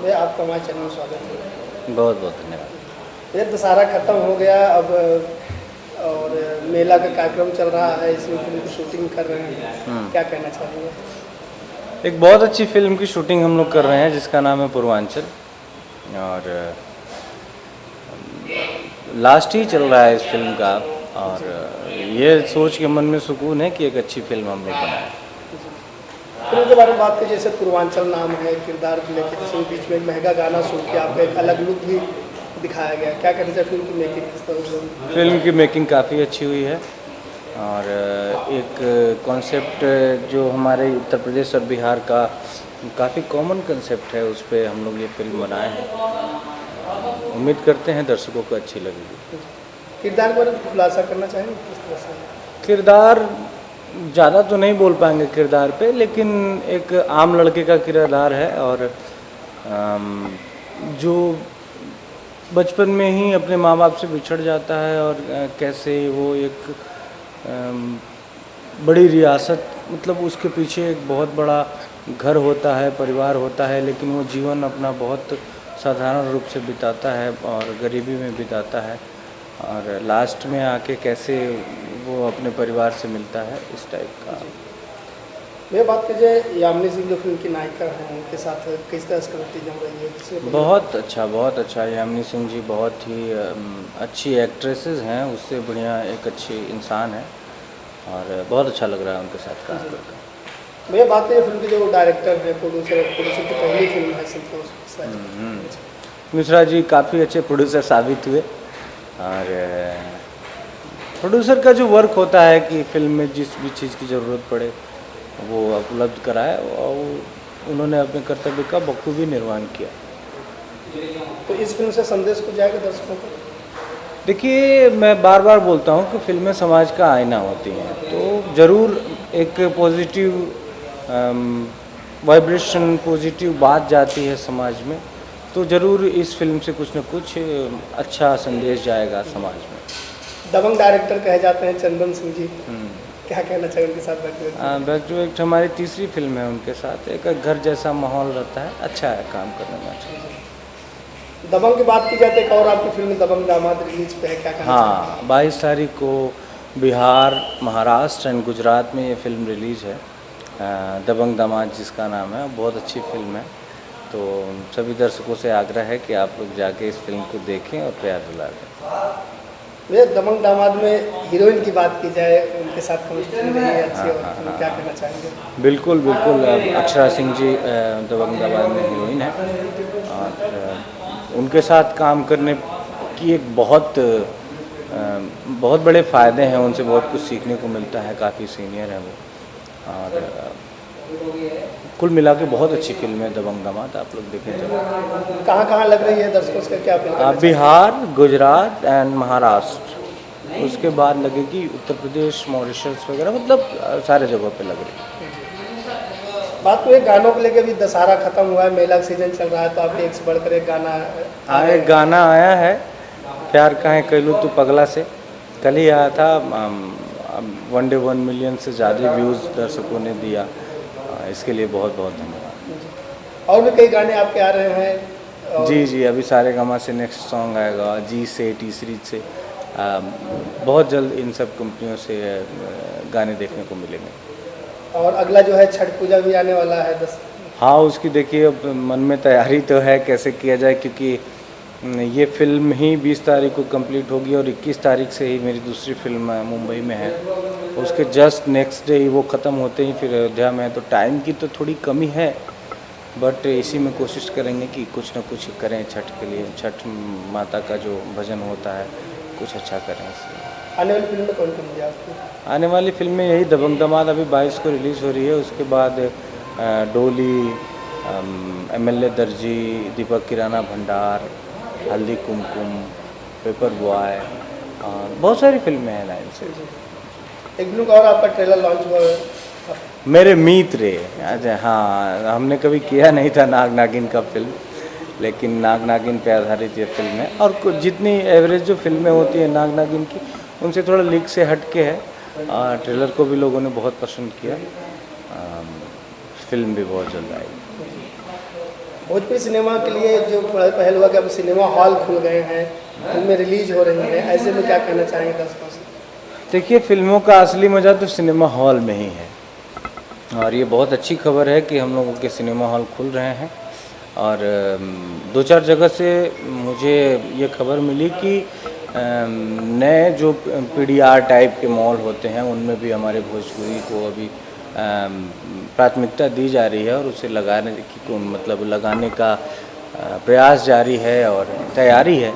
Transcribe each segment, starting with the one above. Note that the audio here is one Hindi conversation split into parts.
भैया आपका हमारे चैनल में स्वागत है। बहुत बहुत धन्यवाद। भैया दशहरा खत्म हो गया अब और मेला का कार्यक्रम चल रहा है, इसमें फिल्म की शूटिंग कर रहे हैं, क्या कहना चाहेंगे? एक बहुत अच्छी फिल्म की शूटिंग हम लोग कर रहे हैं जिसका नाम है पूर्वांचल, और लास्ट ही चल रहा है इस फिल्म का, और ये सोच के मन में सुकून है कि एक अच्छी फिल्म हम लोग बनाएं। फिल्म के बारे में बात करें, जैसे पूर्वांचल नाम है, किरदार को लेकर जैसे बीच में एक महंगा गाना सुन के आपका एक अलग लुक भी दिखाया गया, क्या कहना चाहिए फिल्म की मेकिंग किस तरह से? फिल्म की मेकिंग काफ़ी अच्छी हुई है, और एक कॉन्सेप्ट जो हमारे उत्तर प्रदेश और बिहार का काफ़ी कॉमन कंसेप्ट है, उस पर हम लोग ये फिल्म बनाए हैं। उम्मीद करते हैं दर्शकों को अच्छी लगेगी। किरदार पर खुलासा करना चाहेंगे किस तरह से? किरदार ज़्यादा तो नहीं बोल पाएंगे किरदार पे, लेकिन एक आम लड़के का किरदार है, और जो बचपन में ही अपने माँ बाप से बिछड़ जाता है, और कैसे वो एक बड़ी रियासत, मतलब उसके पीछे एक बहुत बड़ा घर होता है, परिवार होता है, लेकिन वो जीवन अपना बहुत साधारण रूप से बिताता है और गरीबी में बिताता है, और लास्ट में आके कैसे वो अपने परिवार से मिलता है, इस टाइप का। भैया बात कीजिए यामिनी सिंह जो फिल्म की नायिका हैं, उनके साथ किस तरह से कनेक्टिंग जम रही है? बहुत अच्छा। यामिनी सिंह जी बहुत ही अच्छी एक्ट्रेसेस हैं, उससे बढ़िया एक अच्छी इंसान है, और बहुत अच्छा लग रहा है उनके साथ काम करके। भैया बात करें फिल्म के जो डायरेक्टर है, प्रोड्यूसर की पहली फिल्म है संतोष मिश्रा जी काफ़ी अच्छे प्रोड्यूसर साबित हुए, और प्रोड्यूसर का जो वर्क होता है कि फिल्म में जिस भी चीज़ की ज़रूरत पड़े वो उपलब्ध कराए, और उन्होंने अपने कर्तव्य का बखूबी निर्वहन किया। तो इस फिल्म से संदेश को जाएगा दर्शकों को? देखिए, मैं बार बार बोलता हूँ कि फिल्में समाज का आईना होती हैं, तो ज़रूर एक पॉजिटिव वाइब्रेशन, पॉजिटिव बात जाती है समाज में, तो ज़रूर इस फिल्म से कुछ न कुछ अच्छा संदेश जाएगा समाज में। दबंग डायरेक्टर कहे जाते हैं चंदन सिंह जी, क्या कहना चाहिए उनके साथ? बैक टू बैक हमारी तीसरी फिल्म है उनके साथ, एक घर जैसा माहौल रहता है, अच्छा है काम करने में। अच्छा। दबंग की बात की जाती है, और आपकी फिल्म दबंग दामाद रिलीज पे है, क्या कहना? हाँ, 22 तारीख को बिहार, महाराष्ट्र एंड गुजरात में ये फिल्म रिलीज़ है, दबंग दामाद जिसका नाम है। बहुत अच्छी फिल्म है, तो सभी दर्शकों से आग्रह है कि आप लोग जाके इस फिल्म को देखें और प्यार दिला दें। भैया दबंग दामाद में हीरोइन की बात की जाए, उनके साथ केमिस्ट्री रही है अच्छी, और क्या कहना चाहेंगे? बिल्कुल अक्षरा सिंह जी दबंग दामाद में हीरोइन है, और उनके साथ काम करने की एक बहुत बड़े फ़ायदे हैं, उनसे बहुत कुछ सीखने को मिलता है, काफ़ी सीनियर है वो, और कुल मिला के बहुत अच्छी फिल्म है दबंग दामाद, आप लोग देखें जब। कहाँ लग रही है दर्शकों से, क्या बिहार, गुजरात एंड महाराष्ट्र, उसके बाद लगेगी उत्तर प्रदेश, मॉरिशस वगैरह, मतलब सारे जगहों पे लग रही है। बात तो एक गानों को लेकर भी, दशहरा खत्म हुआ है, मेला का सीजन चल रहा है, तो आपके एक से बढ़कर एक गाना आया है, प्यार काहे कैलू तू पगला से, कल ही आया था। 1 मिलियन से ज़्यादा व्यूज़ दर्शकों ने दिया, इसके लिए बहुत बहुत धन्यवाद। और भी कई गाने आपके आ रहे हैं? जी, अभी सारेगामा से नेक्स्ट सॉन्ग आएगा, जी से, टी सीरीज से, बहुत जल्द इन सब कंपनियों से गाने देखने को मिलेंगे। और अगला जो है छठ पूजा भी आने वाला है 10। हाँ, उसकी देखिए मन में तैयारी तो है कैसे किया जाए, क्योंकि ये फिल्म ही 20 तारीख को कंप्लीट होगी, और 21 तारीख से ही मेरी दूसरी फिल्म मुंबई में है, उसके जस्ट नेक्स्ट डे ही वो ख़त्म होते ही फिर अयोध्या में है, तो टाइम की तो थोड़ी कमी है, बट इसी में कोशिश करेंगे कि कुछ ना कुछ करें छठ के लिए, छठ माता का जो भजन होता है कुछ अच्छा करें इसलिए। आने वाली फिल्म में कौन कौन है आपकी? आने वाली फिल्में यही दबंग दामाद अभी 22 को रिलीज़ हो रही है, उसके बाद डोली, MLA दर्जी, दीपक किराना भंडार, हल्दी कुमकुम, पेपर बॉय, और बहुत सारी फिल्में हैं लाइन से। एक फिल्म का और आपका ट्रेलर लॉन्च हुआ है, मेरे मित्र। अच्छा, हाँ, हमने कभी किया नहीं था नाग नागिन का फिल्म, लेकिन नाग नागिन पे आधारित ये फिल्म है, और कुछ जितनी एवरेज जो फिल्में होती हैं नाग नागिन की, उनसे थोड़ा लीक से हट के है, और ट्रेलर को भी लोगों ने बहुत पसंद किया, फिल्म भी बहुत जल्द आएगी। भोजपुरी सिनेमा के लिए जो पहल हुआ कि अब सिनेमा हॉल खुल गए हैं, फिल्में रिलीज हो रही हैं, ऐसे में क्या कहना चाहेंगे दर्शकों से? देखिए, फिल्मों का असली मज़ा तो सिनेमा हॉल में ही है, और ये बहुत अच्छी खबर है कि हम लोगों के सिनेमा हॉल खुल रहे हैं। और 2-4 जगह से मुझे ये खबर मिली कि नए जो पीडीआर टाइप के मॉल होते हैं उनमें भी हमारे भोजपुरी को अभी प्राथमिकता दी जा रही है, और उसे लगाने की मतलब लगाने का प्रयास जारी है और तैयारी है।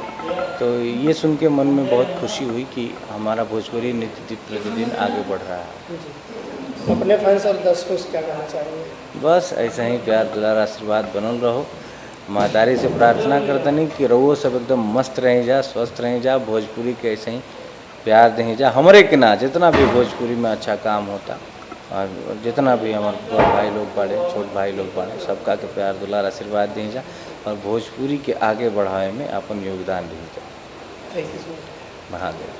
तो ये सुन के मन में बहुत खुशी हुई कि हमारा भोजपुरी नित्य प्रतिदिन आगे बढ़ रहा है। जी, अपने फैंस और दर्शकों से क्या कहना चाहेंगे? बस ऐसा ही प्यार दुलार आशीर्वाद बनल रहो। मातारी से प्रार्थना करतनी कि रहो सब एकदम मस्त रही जा, स्वस्थ रही जा, भोजपुरी के ऐसे ही प्यार दही जा। हमरे के ना जितना भी भोजपुरी में अच्छा काम होता, और जितना भी हमारे बड़ भाई लोग बड़े, छोट भाई लोग बड़े, सबका के प्यार दुलार आशीर्वाद दी जा, और भोजपुरी के आगे बढ़ावे में अपन योगदान दी जा। Thank you so much. Mahadev.